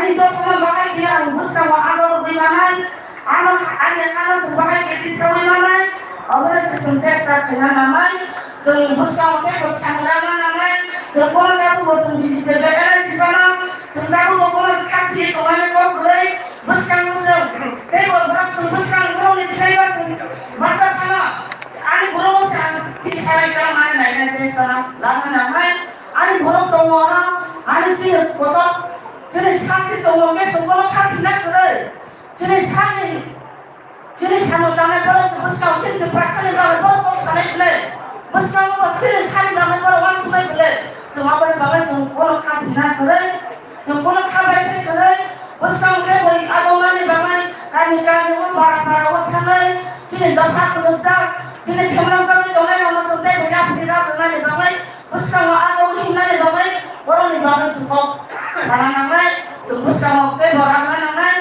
ani to kuma bagai dia buska wa agor di manai ani kana sebagai kita semua manai awalnya sukses tak kena namai so buska wa ke buska ngana namai so kono ka tu bosan bisi bebera si bana sentaku mo kono kati ko mane ko gre buska muso te bo brak so buska ngro ni khaiba masa kana ani boro sa ti sarai ka man nai na se sana lama namai ani boro to mora ani si ko to sini saksi to mo me so kono kati na gre sini sani sini samo dana boro so buska usin te prasane ba boro ko sanai ble buska mo sini sani dana boro wan sunai ble so apne baba so kono kati na gre so kono khabai te gre buska ke boi agomani bamani kami mo bara wo thanai sini dapha ko sa sini khamram sa to nai mo so te bina phira to nai bamai buska mo agoni nai bamai boro ni bamai so ko sana nai so buska mo te bora nai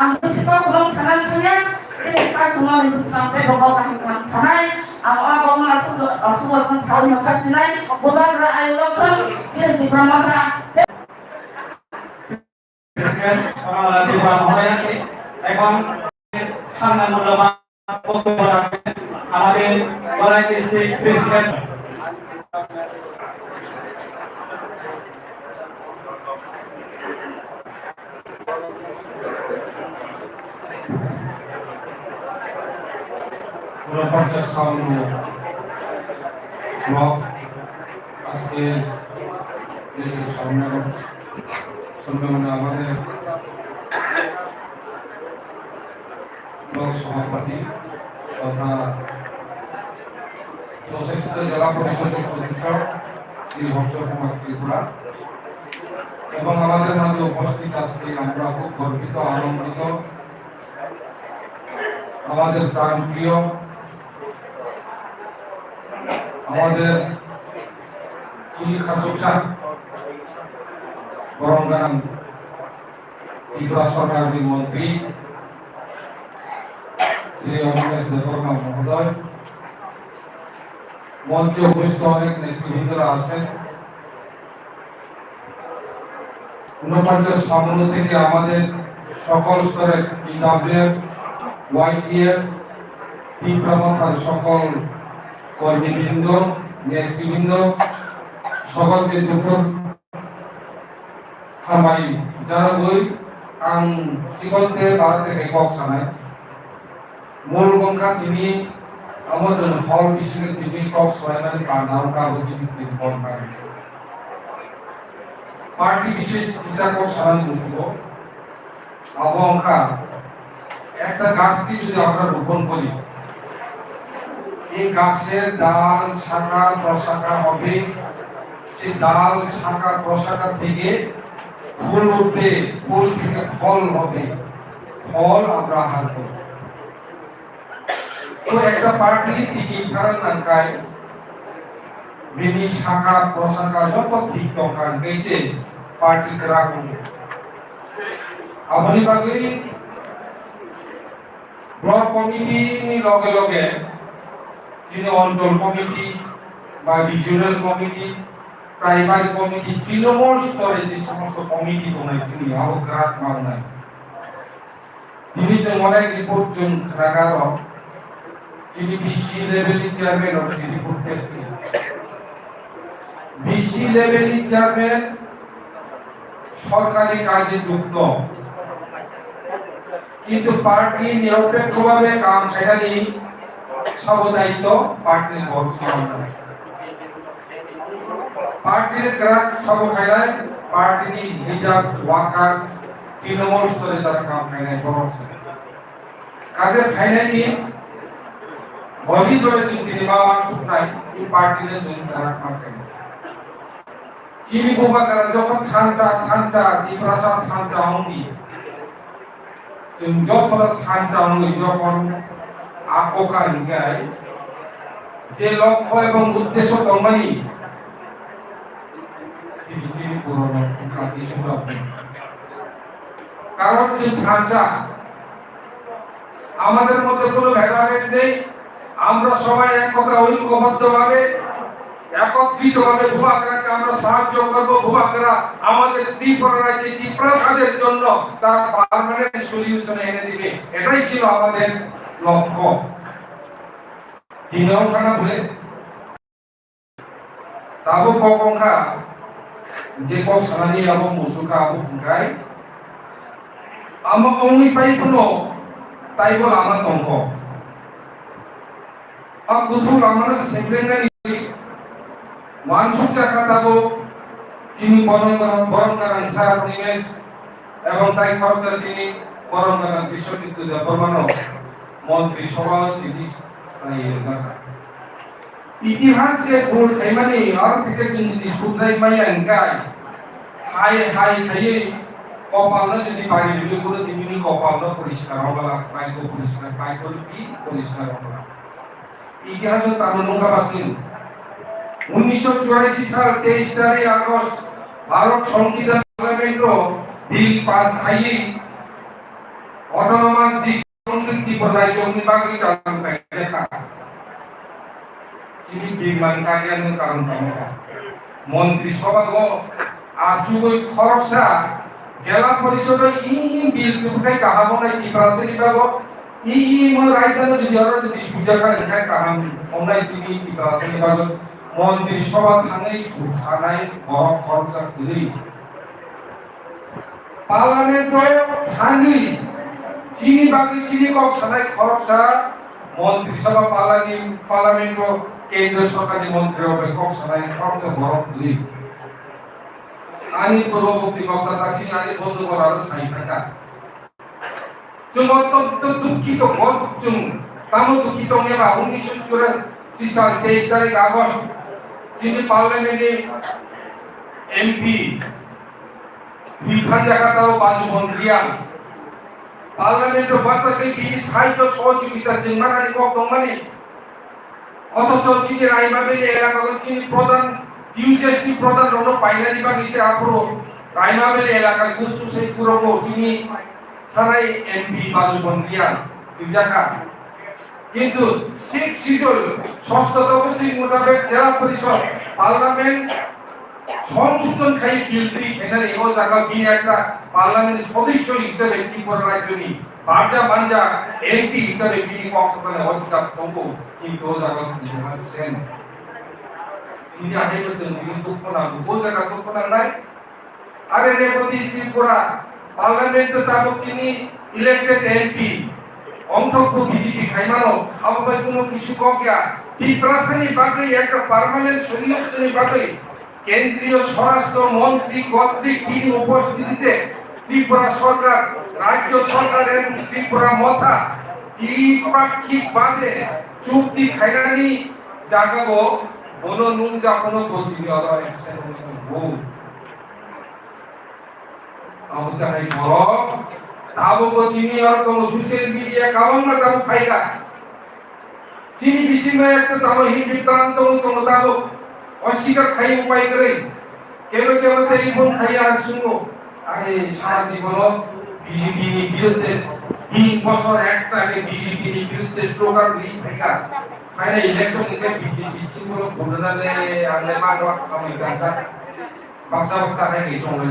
am buska ko long sana thunya sini sa sunga ni buska te bogo kan sanai am agom asu ko sawi mo ka sinai bobara ayo lokam sini di pramata এখন সামনে মূল্যবান বক্তব্য রাখবেন আমাদের গলায় district president ঊনপঞ্চাশ sound block আজকে দেশের সম্মেলনে আমাদের ব্লক সভাপতি তথা সশস্ত্র জেলা পরিষদের সদস্য শ্রী হর্ষ কুমার ত্রিপুরা এবং আমাদের মাঝে উপস্থিত আজকে আমরা খুব গর্বিত আনন্দিত আমাদের প্রাণপ্রিয় আমাদের শ্রী খাসক স্যার বরঙ্গারাম ত্রিপুরা সরকারের মন্ত্রী শ্রী অনিমেষ দেববর্মা মহোদয় মঞ্চে উপস্থিত অনেক নেতৃবৃন্দরা আছেন 49 সামনে থেকে আমাদের সকল স্তরের পিডব্লিউএফ ওয়াইটিএফ তীব্রমাথার সকল কর্মীবৃন্দ নেতৃবৃন্দ সকলকে দুপুর হামাই জানাবই আং সিকলতে ভারতে একক সানায় মূল গঙ্গা তিনি আমাজন হল বিশ্বের তিনি কক সয়নানি বানাও কাগজে বিক্রি বল পারিস পার্টি বিশেষ বিচারক সানানি মুসুব আবহাওয়া একটা গাছকে যদি আমরা রোপণ করি এই গাছের ডাল শাখা প্রশাখা হবে সেই ডাল শাখা প্রশাখা থেকে ফুল উঠবে ফুল থেকে ফল হবে ফল আমরা আহার করব তো একটা পার্টি থেকে কারণ নাকায় বিনি শাখা প্রশাখা যত ঠিক দরকার গেছে পার্টি করা করবে আপনি বাকি ব্লক কমিটি নি লগে লগে যিনি অঞ্চল কমিটি বা regional committee primary committee Trinamool স্তরে যে সমস্ত কমিটি বানায় তিনি অবকাশ বানায় তিনি যে অনেক রিপোর্ট জন রাগার যিনি বিসি লেভেলি chairman of city report testing BC লেভেলি চেয়ারম্যান সরকারি কাজে যুক্ত কিন্তু পার্টি নিরপেক্ষভাবে কাম ফেরানি সব দায়িত্ব পার্টির বর্তমান পার্টির গ্রাহক সব ফেরায় পার্টির লিডার্স ওয়ার্কার্স তৃণমূল স্তরে তারা কাম ফেরায় বরংস কাজে ফেরানি বলি ধরেছেন তিনি বাবা শুকনাই এই পার্টির জন্য তারা কাম ফেরায় চিনি বোমা করা যখন থানচা দিপ্রাসা থানচা অঙ্গি যখন থানচা অঙ্গি যখন আকোকার গায় যে লক্ষ্য এবং উদ্দেশ্য দমানি তিনি চিনি পূরণ কাটি সুলভ কারণ যে থানচা আমাদের মধ্যে কোনো ভেদাভেদ নেই আমরা সবাই এক কথা ঐক্যবদ্ধভাবে একত্রিতভাবে ভূমাকড়াকে আমরা সাহায্য করব। ভূমাকড়া আমাদের ত্রিপুরা রাজ্যে ত্রিপ্রাসাদের জন্য তার পার্মানেন্ট সলিউশন এনে দিবে, এটাই ছিল আমাদের লক্ষ্য। তিনজন খানা বলে তাবো কংখা যে ক সানানি আবো মুসুকা আবো বুগাই আমা অংনি পাইকুনো তাইবো লামা তংখ আ কুথু লামানা সেমপ্লেনারি মানসুক জায়গা তাবো চিনি বরঙ্গারাং সারা নিমেষ এবং তাই খরচা চিনি বরঙ্গারাং বিশ্ববিদ্যালয় পরমাণু মন্ত্রী সভা তিনি জায়গা ইতিহাস যে ভুল খাইমানি আর থেকে যদি শুদ্রাই মাইয়া এনকাই হাই হাই খাইয়ে কপালনা যদি পারি দিলে কোনো দিনই কপালনা পরিষ্কার হবা পাইকো পরিষ্কার পাইকো কি পরিষ্কার হবা ইতিহাসে তার নৌকা বাসিন 1984 সাল 23 তারিখ আগস্ট ভারত সংবিধান পার্লামেন্ট বিল পাস হাইয়ে অটোনমাস ডিস্ট্রিক্ট ত্রিপুরা রাজ্য বাকি চালান খাই দেখা চিনি বিমান কার্যালয়ের কারণ টাকা মন্ত্রী সভা আজুই খরচা জেলা পরিষদ ই বিল তুকাই কাহাবো নাই ত্রিপুরাসেরি বাবো ই মো রাইতানো যদি আর যদি সুজা খায় দেখাই কাহাম অনলাই চিনি ত্রিপুরাসেরি বাবো মন্ত্রী সভা থানাই সুথানাই বড় খরচা করি পার্লামেন্ট থানি চিনি বাকি চিনি কক সানাই খরচা মন্ত্রী সভা পার্লামেন্ট কেন্দ্র সরকারি মন্ত্রী হবে কক সানাই খরচা বড় করি আনি পূর্ববর্তী বক্তা তাসি আনি বন্ধু করার সাই থাকা जों अत्यंत दुखित जों तामो दुखित नेबा 1984 साल 23 तारिख আগস্ট যিনি পার্লামেন্টে এমপি দুইখান জায়গাটাও বাজু মন্ত্রিয়ান পার্লামেন্টে বাসাকে বি সাহিত্য সহযোগিতা জিম্মাদারি কতমানি অথচ চিনি রাইমাবেলি এলাকার চিনি প্রধান ইউজেসটি প্রধান রণ পাইনারি বাগিসে আপরো রাইমাবেলি এলাকায় গুসু সেই পুরো চিনি থানায় এমপি বাজু মন্ত্রিয়ান দুই জায়গা কিন্তু 6 শিডিউল ষষ্ঠ তফসিল মোতাবেক জেলা পরিষদ পার্লামেন্ট সংশোধন খাই বিলটি এখানে এই জায়গা বিন একটা পার্লামেন্ট সদস্য হিসেবে ত্রিপুরা রাজ্যনি বাজা বাঞ্জা এমপি হিসেবে বিনি কক্সবাজারে অধিকার তঙ্গ কিন্তু ও জায়গা দিয়েছেন তিনি আগে বলেছেন তিনি দুঃখ না ও জায়গা দুঃখ না নাই আরে রেবতী ত্রিপুরা পার্লামেন্ট তাবক চিনি ইলেক্টেড এমপি অন্তত বিজেপি খাইমানো আবার কোনো কিছু কগিয়া ত্রিপুরাসেনি বাকি একটা পার্মানেন্ট সলিউশনের বাকি কেন্দ্রীয় স্বরাষ্ট্র মন্ত্রী কর্তৃক তিনি উপস্থিতিতে ত্রিপুরা সরকার রাজ্য সরকার এবং ত্রিপুরা মথা দ্বিপাক্ষিক বাদে চুক্তি খাইরানি জাগাবো বনো নুন যা কোনো গতি অদা এক্সেন বহু আমাদের এই বড় তাবো চিনি আর কোন সোশ্যাল মিডিয়া কারণ না তাবো ফাইদা চিনি বিসিমে একটা তাবো হিন্দি প্রান্ত কোন তাবো অস্বীকার খাই উপায় করে কেউ কেউ টেলিফোন খাইয়া আসুন আরে সারা জীবন বিজেপি বিরুদ্ধে 3 বছর একটাকে বিজেপি বিরুদ্ধে স্লোগান দিয়ে থাকা ফাইনাল ইলেকশন কে বিজেপি সিম্বল বদলালে আলে মানওয়াত সময় দাদা বাক্সা বাক্সা হয় কি চলে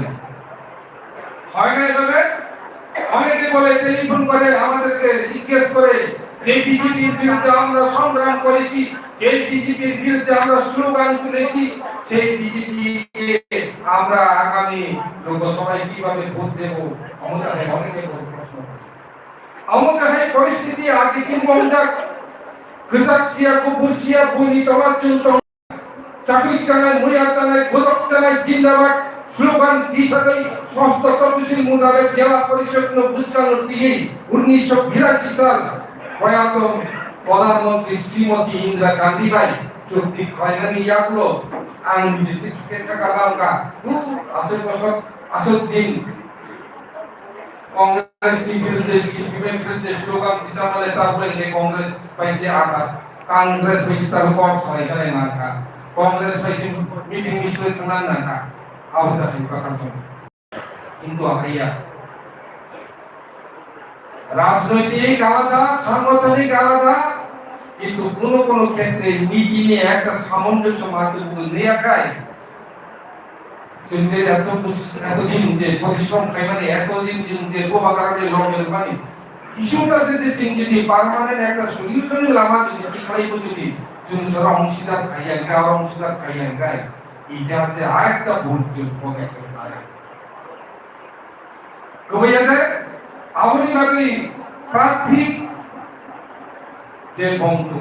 হয় না এভাবে অনেকে বলে টেলিফোন করে আমাদেরকে জিজ্ঞেস করে যে বিজেপির বিরুদ্ধে আমরা সংগ্রাম করেছি যে বিজেপির বিরুদ্ধে আমরা স্লোগান তুলেছি সেই বিজেপিকে আমরা আগামী লোকসভায় কিভাবে ভোট দেব আমাদের অনেকে প্রশ্ন আমাদের এই পরিস্থিতি আগে চিন্তা কৃষক সিয়া কুকুর সিয়া বুনি তোমার চুন্ত চাকরি চালায় মুয়া চালায় গোলক চালায় জিন্দাবাদ স্লোগান দিশাই ষষ্ঠ তফসিল মোতাবেক জেলা পরিষদ বুঝকানো দিয়ে 1982 সাল প্রয়াত প্রধানমন্ত্রী শ্রীমতী ইন্দিরা গান্ধী ভাই চুক্তি খয়নানি ইয়াগুলো আং নিজে শিক্ষিত থাকা বাংলা আসল বছর আসল দিন কংগ্রেস বিরুদ্ধে সিপিএম বিরুদ্ধে স্লোগান দিশা বলে তারপরে কংগ্রেস পাইছে আঘাত কংগ্রেস পাইছে তার কোর্স হয় জানে না কা কংগ্রেস পাইছে মিটিং মিছিল তুনা না কা আবদা কথা কিন্তু আইয়া রাজনৈতিক আলাদা সাংগঠনিক আলাদা কিন্তু কোন কোন ক্ষেত্রে নীতি নিয়ে একটা সামঞ্জস্য মাধ্যমে নিয়ে খায় যে এতদিন যে পরিশ্রম খাই মানে এতদিন যে প্রভাকারণে লড়ের মানে কিছুটা যদি যদি পার্মানেন্ট একটা সলিউশন লামা যদি কি খাইব যদি জনসরা অংশীদার খাইয়া গাওয়া অংশীদার খাইয়া গায় এটা আছে আরেকটা ভুল পদক্ষেপ আছে কবিয়াতে আবুনি লাগি প্রার্থী যে বংতু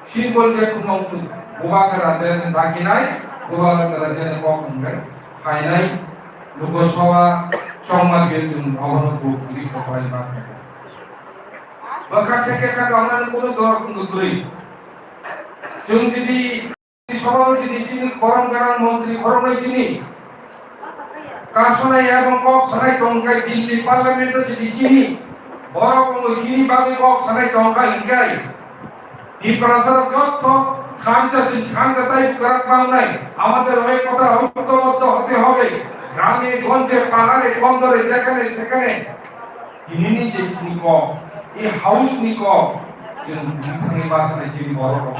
সিম্বল যে বংতু গোবাকা রাজেন বাকি নাই গোবাকা রাজেন কমবে ফাইনাই লোকসভা সংমার্গের জন্য অবনত লিখিত হয় না বাকা থেকে কাকা আমরা কোনো দরকার করি जों যদি সভাও যদি চিনি গরম গরম মন্ত্রী খরমই চিনি কাশনাই এবং কক্সনাই টংকাই দিল্লি পার্লামেন্টে যদি চিনি বড় কোনো চিনি বাগে কক্সনাই টংকাই ইনকাই এই প্রসার যত খানটা তাই করাত নাই আমাদের ওই কথা ঐক্যবদ্ধ হতে হবে গ্রামে গঞ্জে পাহাড়ে বন্দরে যেখানে সেখানে তিনি যে চিনি ক এই হাউস নিক जों बिथांनि बासानाय चिनि बर' दं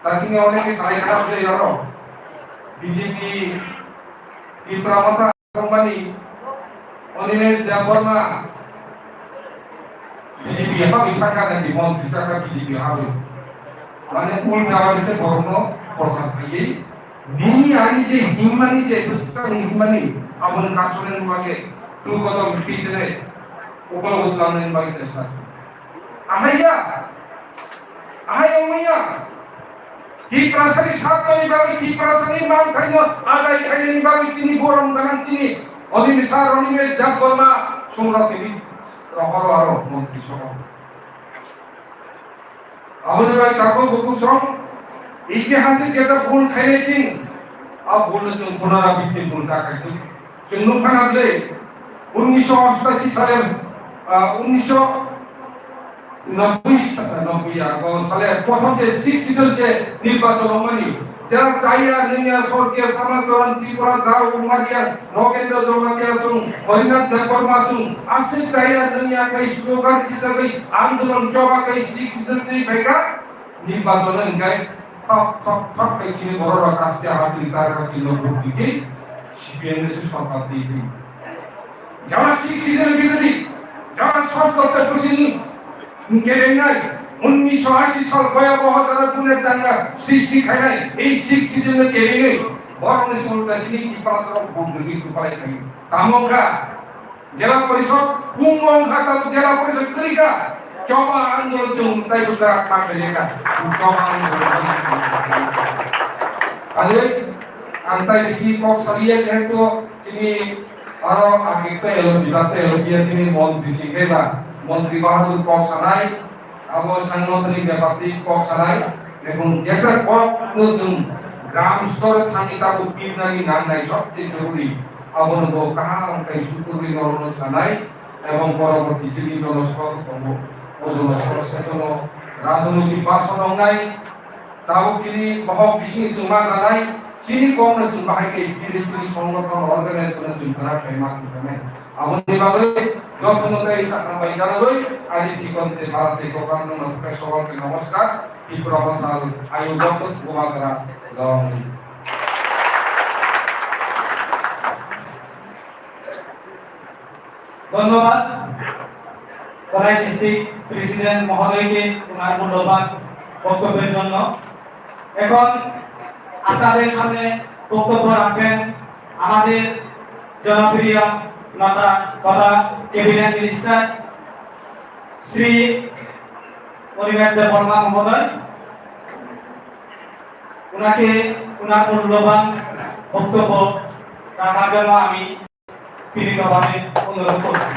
दासिनि अनेक सायखा बे यारो BJP Tipra Motha company Animesh Debbarma BJP हा बिथांगा ने मंत्री साका बीजेपी हा माने उल्टा वाले बरनो प्रसाद खायै निनि आनि जे पुस्तक हिमानि आबन कासोनेन बागे तु गदम पिसरे उपलब्ध कानून बागे चेष्टा ahaya ahaya di prasari satu ni bagi di prasari mang kaino adai kaino ni bagi tini borong kanan tini oni misar oni mes jab borma sumra tini rohoro aro mantri soho amone bai tako buku song ইতিহাসে যেটা ভুল খাইয়েছেন আর বলেছেন পুনরাবৃত্তি ভুল টাকাইতে চন্দন খান আপনি 1988 সালের 1990 সালে প্রথম যে 6 সিটের যে নির্বাচন হয়নি যারা চাইয়া নিয়া সরকার সমাজরণ ত্রিপুরা গাঁও কুমারিয়া নগেন্দ্র জমাতিয়া সুং হরিনাথ দেববর্মা সুং আসে চাইয়া নিয়া কই স্লোগান হিসাবে আন্দোলন জবা কই 6 সিটের বেগা নির্বাচনের গায় ঠক কই চিনি বড় কাস্তে হাতি তার কাছে ভোট দিকে সিপিএম সরকার দিয়ে যারা 6 সিটের বিরোধী যারা সরকারকে বসিল কেরেনাই 1980 সাল ভয়াবহ যারা দুনের দাঙ্গা সৃষ্টি খায় নাই এই 6 সিজনে কেরেনে বরং সরকার চিনি পাঁচরকম বুদ্ধি উপায় খাই তামঙ্গা জেলা পরিষদ পুঙ্গঙ্গা তালু জেলা পরিষদ করিকা চবা আন্দোলন চুম তাই উদ্রা থাকে লেখা চবা আন্দোলন আরে আন্তাই বেশি কক সারিয়ে যেহেতু চিনি আরো আগে তো এলো বিদাতে এলো বিয়া চিনি মন্ত্রী সিংহেবা মন্ত্রী বাহাদুর কক্সানাই আবো সাংগঠনিক ব্যাপারটি কক্সানাই এবং যেটা কক নতুন গ্রাম স্তরে থাকি তাবো বিজ্ঞানী নাম নাই সবচেয়ে জরুরি আবন গো কাহাম কাই সুপুরি নরন সানাই এবং পরবর্তী চিনি জনসভা ওজন সরসেচন রাজনৈতিক বাসন নাই তাও চিনি বহু বিশেষ জমা নাই চিনি কম না জুন বাহাইকে ধীরে ধীরে সংগঠন অর্গানাইজেশন জুন করা ফেমাস হিসাবে আমনি বাগে যত্নতাই সাকাবাই জানালই আদি সিকন্তে ভারতে কোকান্ন নতকে সবাইকে নমস্কার ত্রিপুরা বাতাল আয়োজক গোমাগরা গাওয়ানি ধন্যবাদ করাই ডিস্ট্রিক্ট প্রেসিডেন্ট মহোদয়কে ওনার মূল্যবান বক্তব্যের জন্য এখন আপনাদের সামনে বক্তব্য রাখবেন আমাদের জনপ্রিয় নেতা তথা ক্যাবিনেট মিনিস্টার শ্রী অনিমেষ দেববর্মা মহোদয় ওনাকে ওনার মূল্যবান বক্তব্য রাখার জন্য আমি বিনীতভাবে অনুরোধ করছি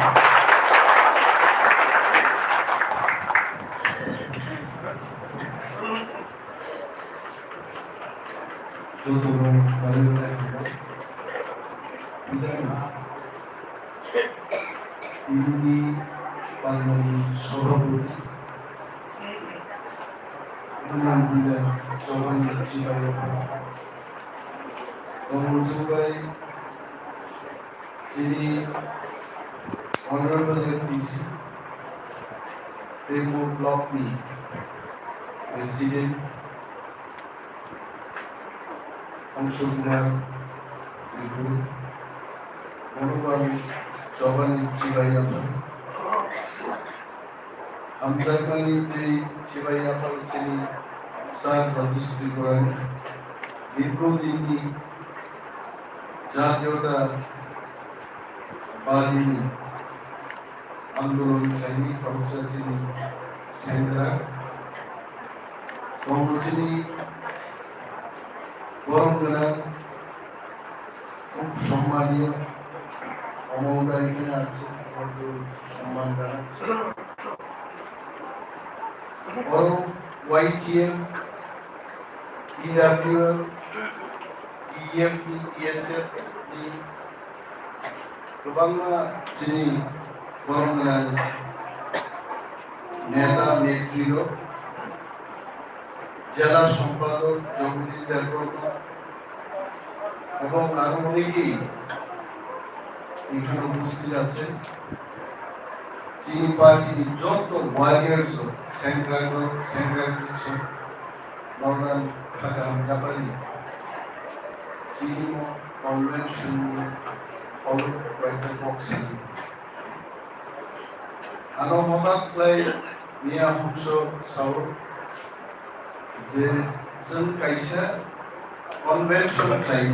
Honorable MPC, they would block me. President অংশগ্রহণ অনুগামী সভানেত্রী ভাই আপনার আমজাদ মালিক সেবাই আপনার তিনি স্যার রাজশ্রী করেন দীর্ঘদিনই জাতীয়তাবাদী আন্দোলনকারী কর্মচারী সেন্দ্রা কর্মচারী বরংরা খুব সম্মানীয় অমৌদা এখানে আছে সম্মান জানাচ্ছে বরং YTF EWF EFP ESF गोबां जोंनि बरंगा नेता नेत्रीर জেলা সম্পাদক জগদীশ দেববর্মা এবং আরো অনেকেই এখানে উপস্থিত আছেন চিনি পার্টির যত warriors central section Northern Dhaka জাপানি চিনি convention all writer boxing ano homatlai niya hunso saur je जों kaisa convention claim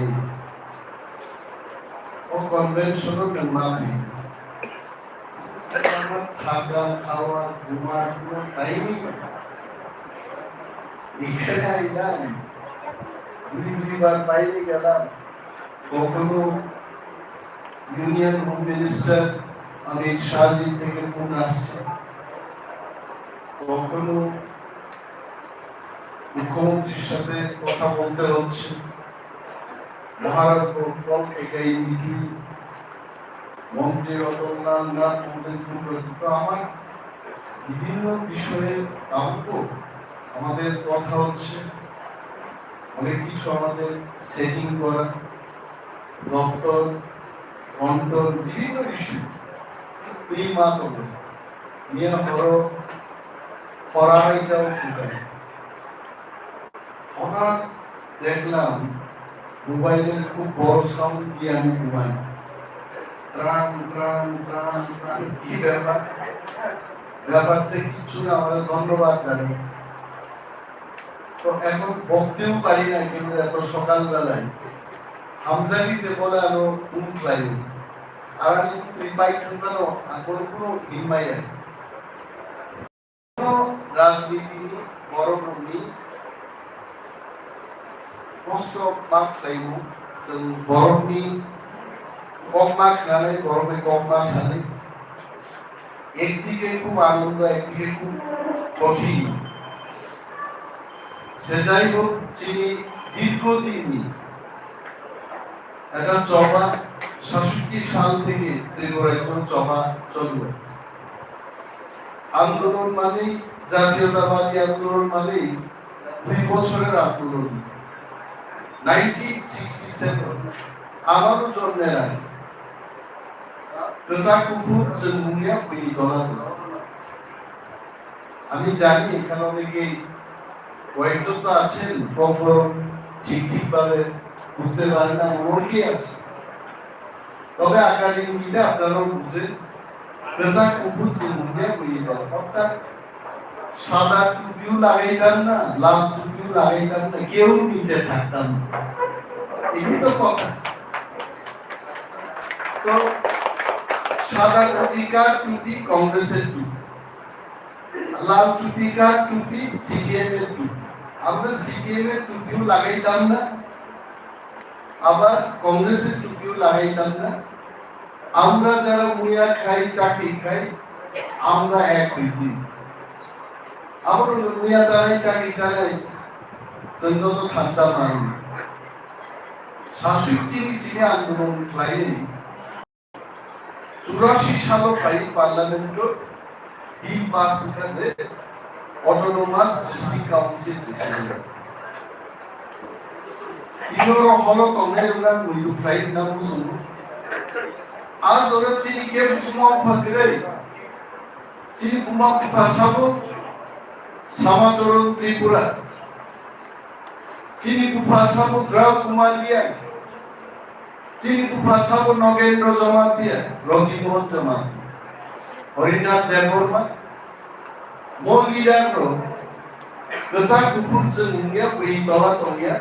o convention o nangmani থাকা খাওয়া ঘুমার কোনো টাইমই এখানে আইলাম দুইবার বাইরে গেলাম কখনো union home minister Amit Shahji থেকে ফোন আসছে কখনো মুখ্যমন্ত্রীর সাথে কথা বলতে হচ্ছে মহারাজ গোপাল এটাই মিটিং মন্ত্রী রতনলাল নাথ তো আমার বিভিন্ন বিষয়ে আমাদের কথা হচ্ছে অনেক কিছু আমাদের সেটিং করা দপ্তর কন্ট্রোল বিভিন্ন ইস্যু এই মাধ্যমে নিয়ে হলো পড়াইটাও ফুটাই হঠাৎ দেখলাম মোবাইলের খুব বড় সাউন্ড দিয়ে আমি ঘুমাই ট্রান ট্রান ট্রান ট্রান কি ব্যাপারটা কিছু না আমাদের ধন্যবাদ জানাই তো এখন বকতেও পারি না কিন্তু এত সকালবেলায় হামজানি যে বলে আনো উনক্লাই আর আমি ত্রিপাই খানো কোনো হিমাই রাজনীতি বড় ভূমি কষ্ট মাপ লাইব जों बर'नि কমা খানালে বরফে কমা সালে একদিকে খুব আনন্দ একদিকে খুব কঠিন সে যাই হোক চিনি দীর্ঘদিনই একটা চবা ৬৭ সাল থেকে ত্রিপুরায় চবা চলবে আন্দোলন মানেই জাতীয়তাবাদী আন্দোলন মানেই 2 বছরের আন্দোলন 1967 আমারও জন্মের আগে কুকুর জন্মুনিয়া পিনি করা আমি জানি এখানে অনেকে কয়েকজন তো আছেন প্রপার ঠিক ভাবে বুঝতে পারে না অনেকে আছে তবে আকার ইঙ্গিতে আপনারাও বুঝেন কুকুর জন্মুনিয়া পিনি করা অর্থাৎ সাদা টুপিও লাগাইতাম না লাল টুপিও লাগাইতাম না কেউ নিচে থাকতাম না এই তো কথা তো সাদা টুপিকার টুপি কংগ্রেসের টুপি লাল টুপিকার টুপি সিপিএম এর টুপি আমরা সিপিএম এর টুপিও লাগাইতাম না আবার কংগ্রেসের টুপিও লাগাইতাম না আমরা যারা মুয়া খাই চাকরি খাই আমরা এক হইতি আবার মুয়া চালাই চাকরি চালাই সঞ্জত খানসা মারি ৬৭ সিনে আন্দোলন খাই 84 সাল পাই পার্লামেন্ট বিল পাস করে অটোনোমাস ডিস্ট্রিক্ট কাউন্সিল প্রেসিডেন্ট ইনোর হলো কংগ্রেসরা মুইদু ফ্লাইট নাম শুনো আজ ওরা চিনিকে বুমা ফাকরে চিনি বুমা ফাসাবো শ্যামাচরণ ত্রিপুরা, চিনিকুফা সাবু গ্রাউ কুমার দিয়া, চিনিকুফা সাবু নগেন্দ্র জমাতিয়া, রতিমোহন জমাতিয়া, হরিনাথ দেববর্মা, মৌলিদার गोजा गुफुर जोंनिया बै दला दंनिया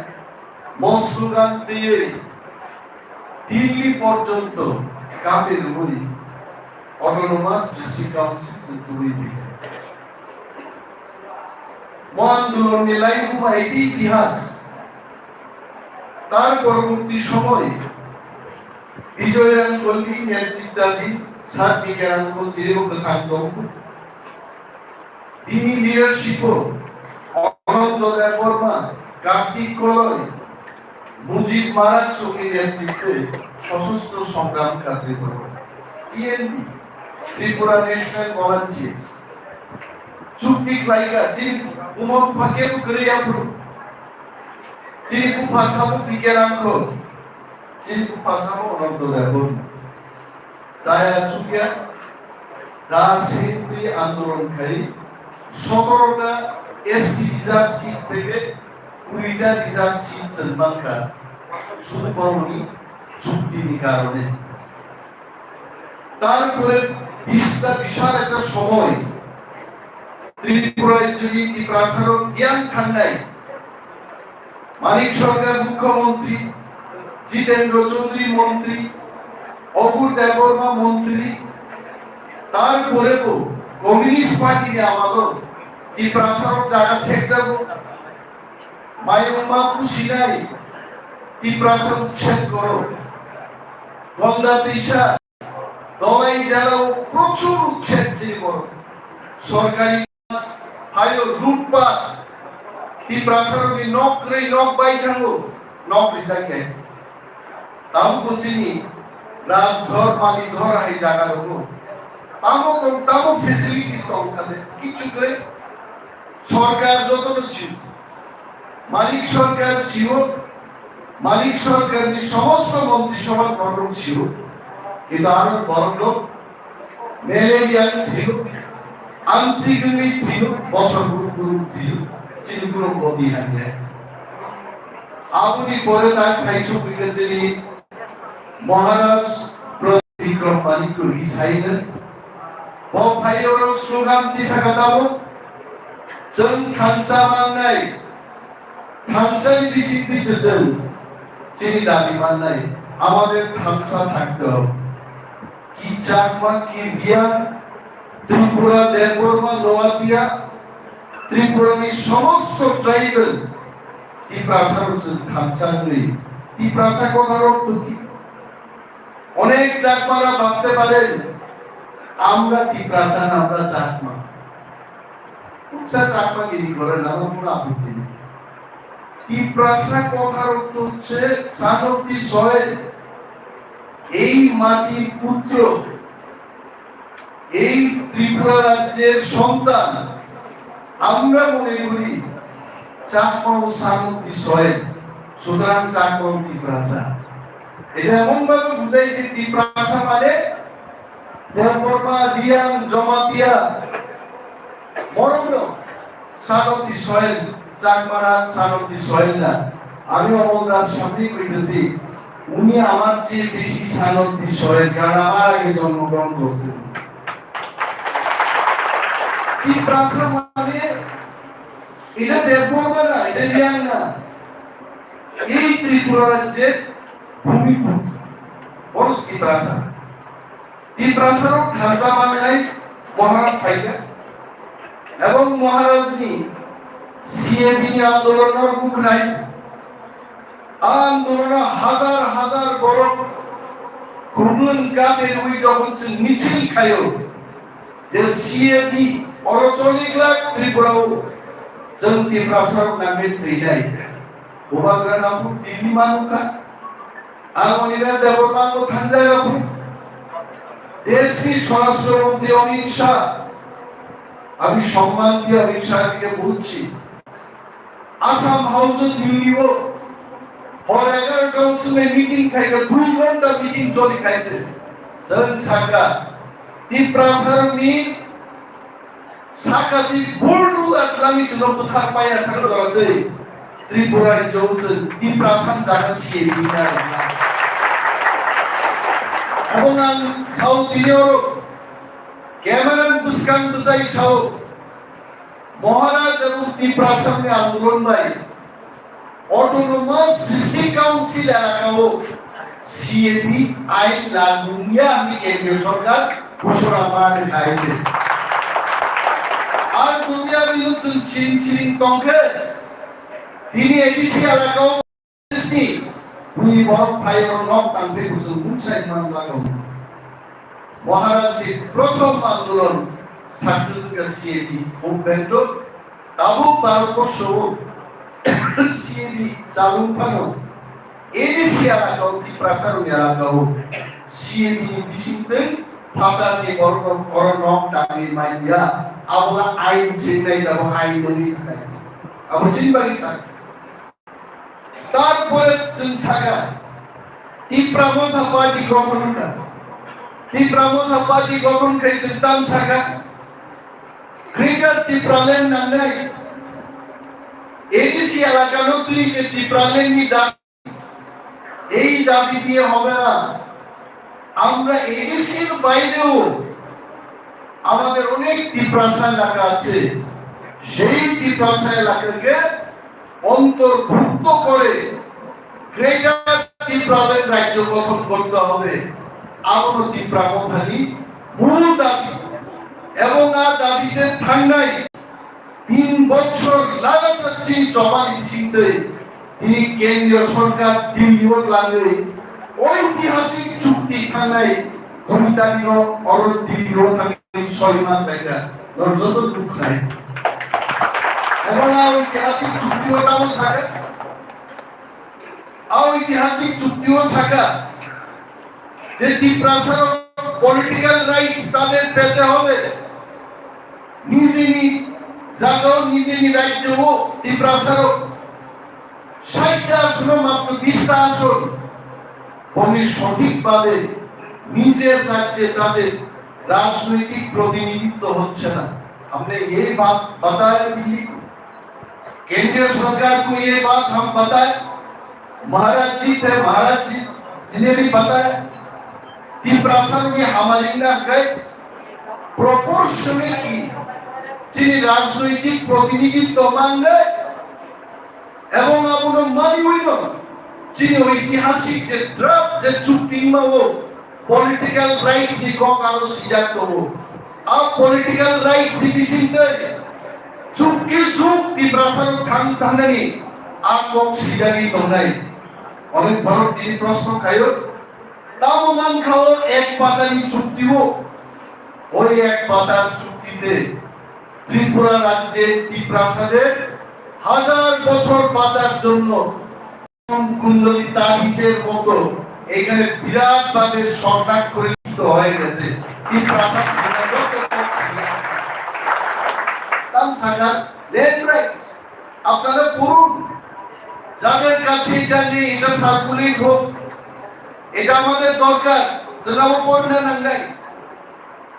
मस्लुगान দিয়ে দিল্লি পর্যন্ত কাপের বই অটোনোমাস ডিস্ট্রিক্ট কাউন্সিল তৈরি আন্দোলন নিলাই হুমা এটি ইতিহাস তার পরবর্তী সময়ে বিজয়রাম কল্লি নেতৃত্বাধীন সাত বিজ্ঞান কল্লির কান্দম তিনি লিডারশিপ অনন্ত দেববর্মা, কার্তিক কলয়, মুজিব মারাজ চৌকির নেতৃত্বে সশস্ত্র সংগ্রাম কার্যে করবে টিএনপি ত্রিপুরা ন্যাশনাল ভলান্টিয়ার্স চুক্তি ক্লাইকা জিন উমম ফাকের করিয়াপুর জিনকু ভাষাবো বিজ্ঞানাঙ্ক জিনকু ভাষাবো অনন্ত দেববর্মা চায়া চুকিয়া দাস হিন্দি আন্দোলনকারী 17টা এসটি রিজার্ভ সিট থেকে 20টা রিজার্ভ সিট জন্মাঙ্কা শুধু পরমনি চুক্তির কারণে তারপরে বিশাল একটা সময় ত্রিপুরায় যদি ত্রিপ্রাসার জ্ঞান ঠান্ডায় মানিক সরকার মুখ্যমন্ত্রী, জিতেন্দ্র চৌধুরী মন্ত্রী, অপুর দেববর্মা মন্ত্রী, তারপরেও কমিউনিস্ট পার্টি আমাদের ত্রিপ্রাসার জায়গা সেট যাব মায়ুমা কুশিনাই ত্রিপ্রাসার উচ্ছেদ করো গঙ্গা তিশা দলাই জেলাও প্রচুর উচ্ছেদ করো সরকারি হাইও লুটপাট ত্রিপ্রাসার নক বাই থাকো নক রিজাকে তাও বুঝিনি রাজঘর মালিক ঘর এই জায়গার উপর তামো ফেসিলিটিস কমসালে কিছু করে সরকার যতটা ছিল মালিক সরকার ছিল মালিক সরকারের সমস্ত মন্ত্রিসভা গঠন ছিল কিন্তু আরো বড় লোক ম্যালেরিয়া ছিল আন্তরিকমি ছিল বছর গুরু ছিল সেগুলো গদি হারিয়ে আপনি পরে তার খাইছো বিকেছে মহারাজ বিক্রম মালিক রিসাইলেন Bawa orang slogan tisa katamu, jeng kansa manai, kansa di sini jeng, sini dari manai, আমাদের খালসা থাকতে হবে কি চাকমা কি রিয়া ত্রিপুরা দেববর্মা নোয়াতিয়া ত্রিপুরানি সমস্ত ট্রাইবেল ত্রিপ্রাসা হচ্ছে খালসা নেই ত্রিপ্রাসা কথার অর্থ কি অনেক চাকমারা ভাবতে পারেন আমরা ত্রিপ্রাসা না আমরা চাকমা উচ্চা চাকমাগিরি করেন আমার কোনো আপত্তি নেই ত্রিপ্রাসা কথার অর্থ হচ্ছে সানবদি সয়েল এই মাটির পুত্র এই ত্রিপুরা রাজ্যের সন্তান আমরা মনে করি চাকমা ও সানবদি সয়েল সুতরাং চাকমা ও ত্রিপ্রাসা এটা এমন ভাবে বুঝাইছে ত্রিপ্রাসা মানে দেববর্মা রিয়াং জমাতিয়া মরণ সানবদি সয়েল চাকমারা সানবদি সয়েল না আমি অমলদার সামনে কইতেছি উনি আমার চেয়ে বেশি সানবদি সয়েল কারণ আমার আগে জন্মগ্রহণ করছেন ত্রিপ্রাসা মানে এটা দেববর্মা না এটা রিয়াং না এই ত্রিপুরা রাজ্যের ভূমিপুত্র বড় ত্রিপ্রাসা ত্রিপ্রাসার খালসা বাংলায় মহারাজ পাইকা এবং মহারাজনি সিএবি আন্দোলনের মুখ নাই আন্দোলন হাজার হাজার বড় কুনুন কাপের ওই যখন মিছিল খায়ো যে সিএবি অরচলিক লাখ ত্রিপুরাও জন্তি প্রাসার নামে ত্রিনাই ওবাগ্রা নামু দিল্লি মানুকা আমনিরা দেববর্মা ও থানজাই বাবু দেশি স্বরাষ্ট্রমন্ত্রী অমিত শাহ আমি সম্মান দিয়ে অমিত শাহকে বলছি আসাম হাউসে দিল্লিও और 11 কাউন্সিল में मीटिंग खाएगा 2 घंटा मीटिंग चली खाइते जन छाका ती प्रासार में साकादि बुलडुजार खालामि जुनो बुथारबाय साकादि त्रिपुरा जौजों दिप्रासान जागासिनो बिना এবং সাউথ ইউরোপ ক্যামেরন বুসকান বুসাই সাউ মহারাজ এবং ত্রিপ্রাসানের আন্দোলন ভাই অটোনোমাস ডিস্ট্রিক্ট কাউন্সিল এলাকাও সিএবি আইন লাগু নিয়ে আমি কেন্দ্রীয় সরকার ঘোষণা করে খাইছে আর দুনিয়া বিলুচন চিন চিন তংকে তিনি এডিসি এলাকাও ডিস্ট্রি উনি বড় ফায়ার নক তাংপে বুঝু মুনসাই মান লাগাও মহারাজ के প্রথম আন্দোলন সাকসেস का সিএবি মুভমেন্ট তাবু ভারতবর্ষ সিএবি চালু পানো এডিসি এলাকাও ত্রিপ্রাসারণ এলাকাও সিএবি বিশিতে ফাদারকে বর্গ করনক দাবি মাইয়া আবলা আইন চিন্তাই দাও আইন ননি থাকে আবু চিনবাগি সাকসেস তারপরে চিনছাগা ত্রিপ্রামথা পার্টি গঠন করা ত্রিপ্রামথা পার্টি গঠন করেছে তাম শাখা গ্রেটার ত্রিপ্রালেন নামে এডিসি এলাকা নতুই যে ত্রিপ্রালেন নি দাবি এই দাবি দিয়ে হবে না আমরা এডিসির বাইরেও আমাদের অনেক ত্রিপ্রাসা এলাকা আছে সেই ত্রিপ্রাসা এলাকাকে অন্তর্ভুক্ত করে গ্রেটার ত্রিপ্রালেন রাজ্য গঠন করতে হবে আমনো ত্রিপ্রামথানি মূল দাবি এবং আর দাবিতে ঠান্ডায় 3 বছর লাগাতার চীন জবানি চিনতে তিনি কেন্দ্রীয় সরকার দিল্লিও লাগে ঐতিহাসিক চুক্তি ঠান্ডায় দুইটানিও অরণ দিল্লিও থাকে সয়মান দেখা যত দুঃখ নাই এবং ঐতিহাসিক চুক্তিও নাম শাখা ঐতিহাসিক চুক্তিও শাখা যে ত্রিপ্রাসার পলিটিক্যাল রাইটস তাদের পেতে হবে নিজে জায়গা নিজে রাজ্য ত্রিপ্রাসার 60টা আসন মাত্র 20টা আসন উনি সঠিকভাবে নিজের রাজ্যে তাদের রাজনৈতিক প্রতিনিধিত্ব হচ্ছে না हमने ये बात बताया दिल्ली को केंद्रीय सरकार को ये बात हम बताए महाराज जी थे महाराज जी जिन्हें भी बताया ত্রিপ্রাসার में हमारी ना गए প্রপোর্শনেটলি যিনি রাজনৈতিক প্রতিনিধিত্ব মানলে এবং আপনার মানি হইল যিনি ঐতিহাসিক যে ড্রাফট যে চুক্তি মাও পলিটিক্যাল রাইটস নি কারো সিদ্ধান্ত আর পলিটিক্যাল রাইটস নি চিন্তা চুক্তি ত্রিপ্রাসার খান থানানি আর কোন সিদ্ধান্তই তো নাই অনেক বড় তিনি প্রশ্ন খায়ো তামমান খাও এক পাতানি চুক্তিও ওই এক পাতার চুক্তিতে ত্রিপুরা রাজ্যের ত্রিপ্রাসাদের 1000 বছর বাঁচার জন্য কুণ্ডলী তাবিজের মতো এখানে বিরাট ভাবে সংকট পরিচিত হয়ে গেছে ত্রিপ্রাসাদ তাম সাগর ল্যান্ড রাইটস আপনারা পড়ুন যাদের কাছে এটা নেই এটা সার্কুলেট হোক এটা আমাদের দরকার জনাব পড়না নাই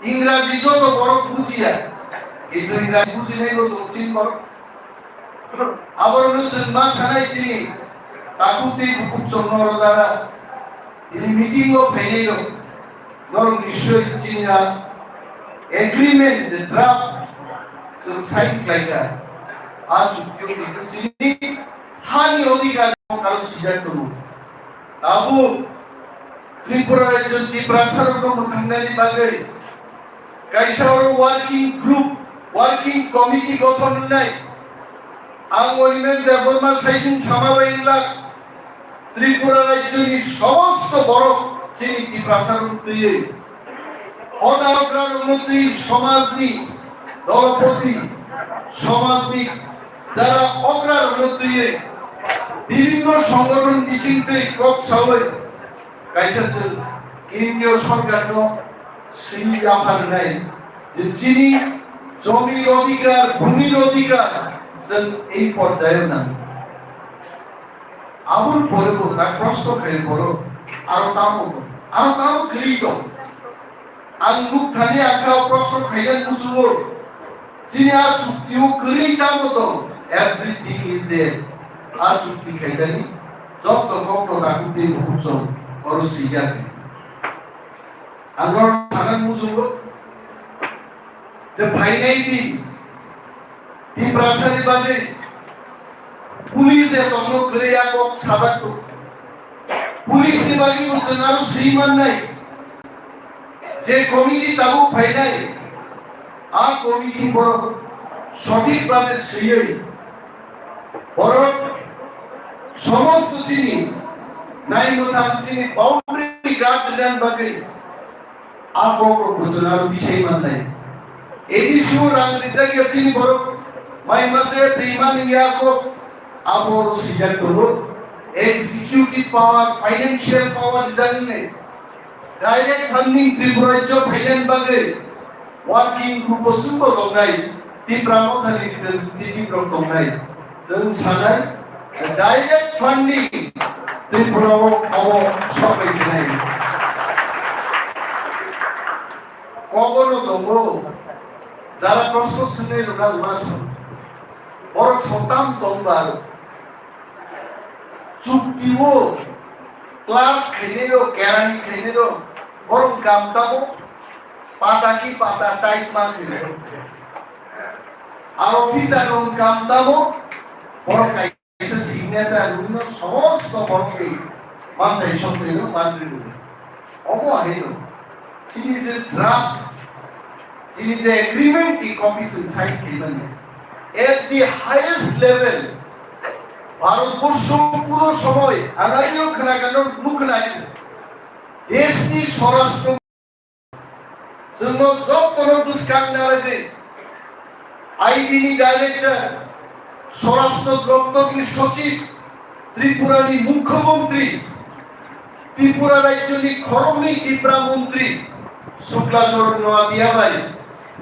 ইংরেজি যত বড় বুঝিয়া কিন্তু ইংরেজি বুঝি নাই তো চিন করো আবার হচ্ছেন মা সানাই চিনি তাকুতি খুব চন্দ্র যারা তিনি মিটিং ও ভেঙে ধরুন নিশ্চয়ই চিনিয়া এগ্রিমেন্ট যে ড্রাফট সাইন লাইকা আজ চুক্তি চিনি হানি অধিকার কারো সিদ্ধান্ত আবু ত্রিপুরা রাজ্য ত্রিপ্রাসার থাকনানি বাগে Kaiser working group working committee গঠন নাই আঙ্গলিমের দেবমা সাইজুন সামাবাইলা ত্রিপুরা রাজ্যের সমস্ত বড় চিনি ত্রিপ্রাসার দিয়ে অদাগ্রার উন্নতি সমাজনি দলপতি সমাজনি যারা অগ্রার উন্নতি বিভিন্ন সংগঠন বিচিন্তে কক সবাই কাইসাছে কেন্দ্রীয় সরকার সেই ব্যাপার নাই যে যিনি জমির অধিকার ভূমির অধিকার এই পর্যায়ে না আবুল পরে না প্রশ্ন খাই বড় আরো তাম গৃহীত আঙ্গুক থানে আঁকা প্রশ্ন খাইলেন বুঝবো যিনি আর চুক্তিও করি কাম তো এভরিথিং ইজ देयर আর চুক্তি খাইদানি যত কত রাখতে বুঝছো और সিগারে আগর সারা মুসুগো যে ভাই নাই দি di prasani bage পুলিশ এ তন্ন করে এক সাদা তো পুলিশ নি বাকি উচ্চনার শ্রীমান নাই যে কমিটি তাবু ফাইনাই আ কমিটি বড় সঠিকভাবে সেই বড় সমস্ত চিনি নাই মতাম চিনি বাউন্ডারি গার্ড দেন বাকি আ কোকো উচ্চনার বিষয় মান নাই এডিসিও রাং রিজাকি চিনি বড় মাই মাসে বেইমান ইয়াকো আমর সিজার করো এক্সিকিউটিভ পাওয়ার ফাইনান্সিয়াল পাওয়ার জানলে ডাইরেক্ট ফান্ডিং ত্রিপুরাজ্য ফাইন্যান্স বাগে ওয়ার্কিং গ্রুপ সুব দংনাই ত্রিপুরামথানি রিপ্রেজেন্টেটিভ দংনাই जों সানাই ডাইরেক্ট ফান্ডিং ত্রিপুরাও অব সবাই জানাই কখনো দঙ্গ যারা প্রশ্ন শুনে লোকা উনাস বড় সন্তান দংবার চুক্তিও ক্লার্ক খেলেরো কেরানি খেলেরো বরং কামতাও পাতা কি পাতা টাইট মা খেলেরো আর অফিসার রং কামতাও বড় কাইসা সিগনেচার রুইন সমস্ত বড়কে মানতাই সন্দেহ মানরিনো অমো আহেনো সিনিজে ড্রাফট সিনিজে এগ্রিমেন্ট কি কপিস সাইন খেলেন at the highest level Bharatvarsha পুরো সময় আগামীও খানাগানোর মুখ নাই দেশটি স্বরাষ্ট্র জন্য যত্ন বুঝকান না লাগে আইবিনি ডাইরেক্টর স্বরাষ্ট্র দপ্তরের সচিব ত্রিপুরানি মুখ্যমন্ত্রী ত্রিপুরা রাজ্যনি খরমনি ত্রিপুরা মন্ত্রী শুক্লাচরণ নোয়াদিয়া ভাই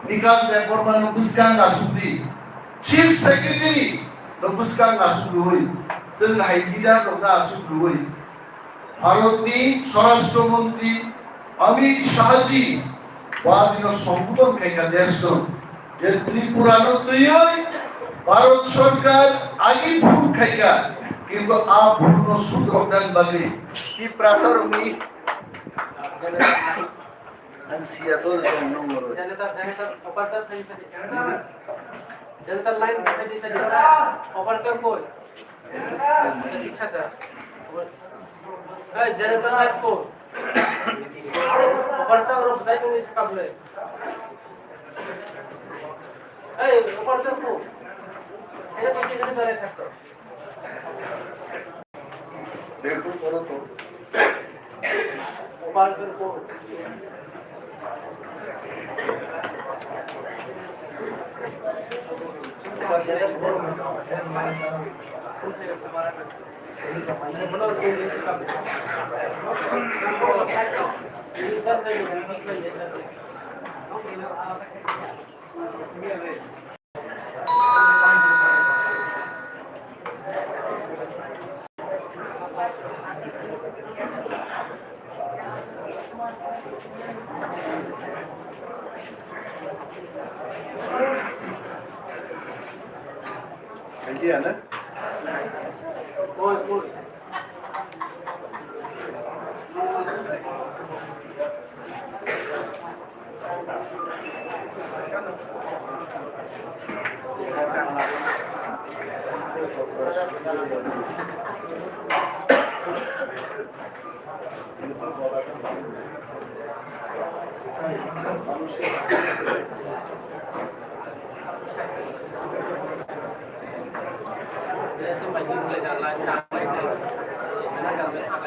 বিকাশ ব্যাপারমান বুঝকান না সুপ্রি চিফ সেক্রেটারি নমস্কার আসুরুই जों हाइगिदा दंना আসুরুই ভারতনি স্বরাষ্ট্রমন্ত্রী অমিত শাহজি বাদিন সম্বোধন কাইকা দেশ যে ত্রিপুরানো তুই ভারত সরকার আগে ভুল খাইকা কিন্তু আ ভুল সুদরদান বাগে কি প্রাসার মি সিয়াতল নম্বর जनता ऑपरेटर થઈ શકે जनता लाइन बैठे जैसे जनता ऑपरेटर कोई इच्छा था जनता लाइन को ऑपरेटर और साइड में इसका बोले ऑपरेटर को ये पीछे नहीं करे था देखो करो तो ऑपरेटर को idea na कोई ऐसे मजबूर ले जाना चाहते हैं बिना सर्विस का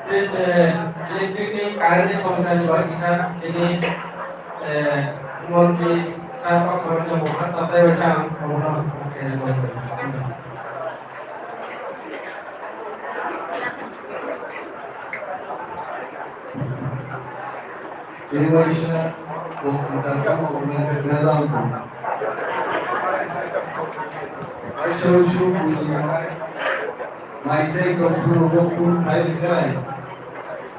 Terus elektrik ni current ni समस्या ni bagi saya jadi mungkin saya pas orang yang bukan tapi macam orang mungkin boleh. এই বয়সে বক্তৃতার জন্য ভেজাল কম আইসো মাইজাই কম্পুর বকুল ফাইল গায়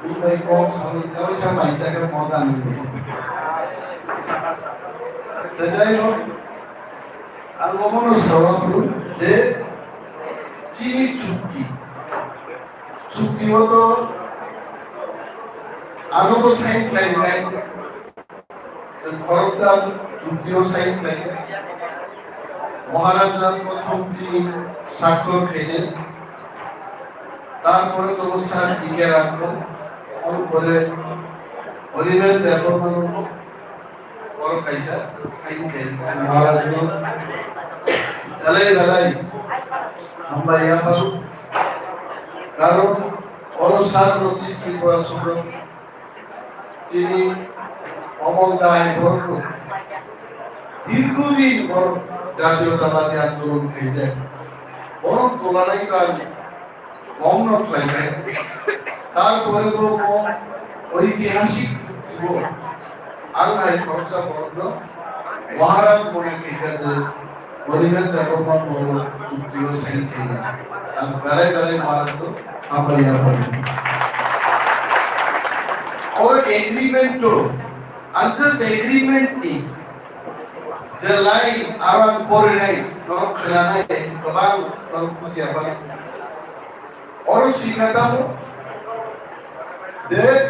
উপাই কম সবাই তাও সব মাইজাকে মজা নিবে যাই হোক আর মমন সভাপুর যে চিনি চুক্তি হতো আনন্দ সাইন লাগে খরদার চুক্তিও সাইন লাগে মহারাজার প্রথম চিনি স্বাক্ষর খেলেন তারপরে তোমার টিকে রাখো তারপরে হরিবের ব্যাপার বড় কাইসা সাইন খেলেন মহারাজ বেলাই আমরা ইয়া পারো কারণ অলসার নোটিশ করা সুব্রত যিনি অমলদায় বড় দীর্ঘদিন বড় জাতীয়তাবাদী আন্দোলন খেয়েছেন বরং তোলারাই কাজ কম নকলাই তারপরে বলবো ঐতিহাসিক যুক্তি আর নাই খরচা বন্ধ মহারাজ মনে ঠিক আছে পরিবেশ ব্যবহার বড় যুক্তি ও সাইন খেলা আর বেলায় বেলায় মহারাজ তো আমরা ইয়া করি और एग्रीमेंट तो अंजस एग्रीमेंट की जलाई आराम परे नहीं तो खराना है कबाल तो कुछ या पर और सिखाता हूँ that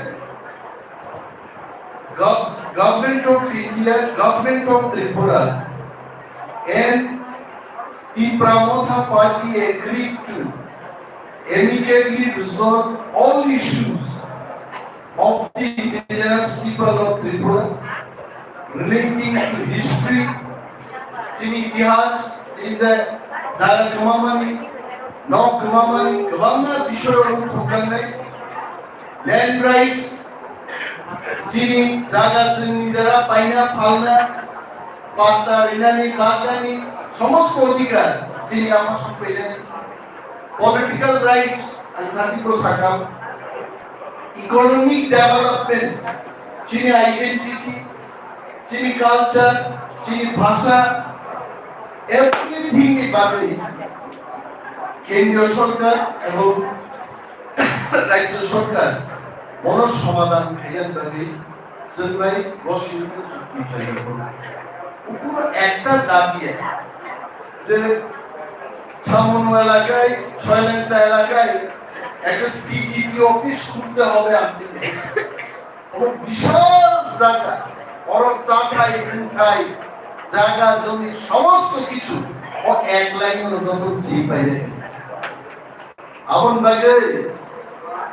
government of India, government of Tripura and the Pramotha party agreed to amicably resolve all issues of the indigenous people of Tripura relating to history, Chini Itihas, Chinza Zaga Kumamani, No Kumamani, Kavanga Bishoru Kukanai, land rights, Chini Zaga Zinizara, Paina, Palna, Pata, Rinani, Patani, Somosko Odikar, Chini Amasu Pedani, political rights, and Naziko Sakam. Economic development, Chini identity, Chini culture, Chini bhasha, everything about it. কেন্দ্রীয় সরকার এবং রাজ্য সরকার বড় সমাধান খেয়াল ভাবে সেলাই বসিয়ে চুক্তি তৈরি করবে পুরো একটা দাবি যে ছামনু এলাকায় ছয়লেন্তা এলাকায় একটা সিডিপি অফিস খুলতে হবে আপনি বিশাল জায়গা বড় চাকাই উঠাই জায়গা জমি সমস্ত কিছু ও এক লাইনের যখন সি পাইলে আপন বাগে